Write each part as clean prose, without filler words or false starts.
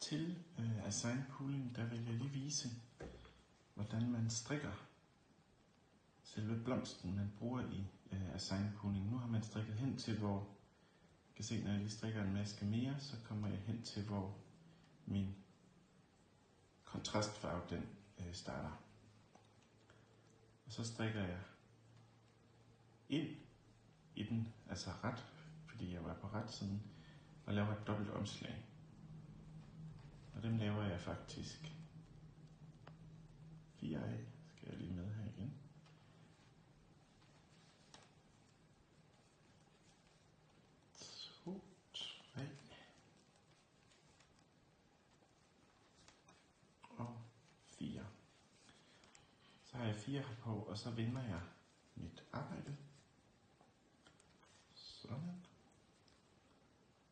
Til assignpooling, der vil jeg lige vise, hvordan man strikker selve blomsten, man bruger i assignpooling. Nu har man strikket hen til, hvor jeg kan se, når jeg lige strikker en maske mere, så kommer jeg hen til, hvor min kontrastfarve den starter. Og så strikker jeg ind i den, altså ret, fordi jeg var på ret siden, og laver et dobbelt omslag. Og dem laver jeg faktisk 4 af. Skal jeg lige med her igen. To, 3 og 4. Så har jeg 4 her på, og så vender jeg mit arbejde. Sådan.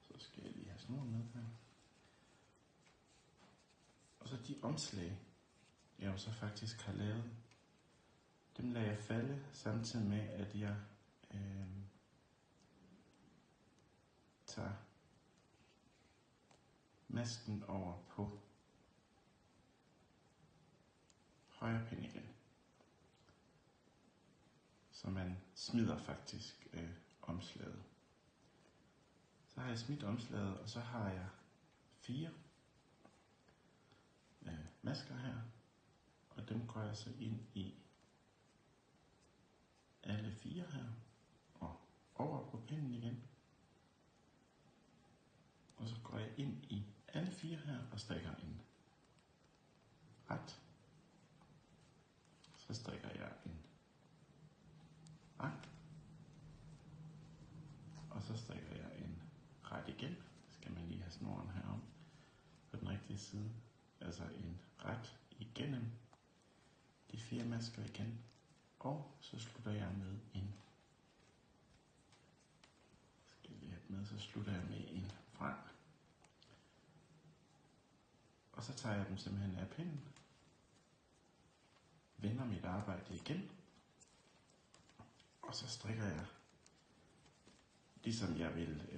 Så skal jeg lige have snoren med her. Og så de omslag, jeg jo så faktisk har lavet, dem lader jeg falde, samtidig med, at jeg tager masken over på højre pind igen. Så man smider faktisk omslaget. Så har jeg smidt omslaget, og så har jeg 4 masker her, og dem går jeg så ind i alle 4 her, og over på pinden igen. Og så går jeg ind i alle 4 her og strikker en ret. Så strikker jeg en ret. Og så strikker jeg en ret igen. Skal man lige have snoren herom på den rigtige side. Altså en ret igennem de 4 masker igen. Og så slutter jeg med en. Skal jeg lige have med, så slutter jeg med en frem. Og så tager jeg dem simpelthen af pinden. Vender mit arbejde igen. Og så strikker jeg, ligesom jeg vil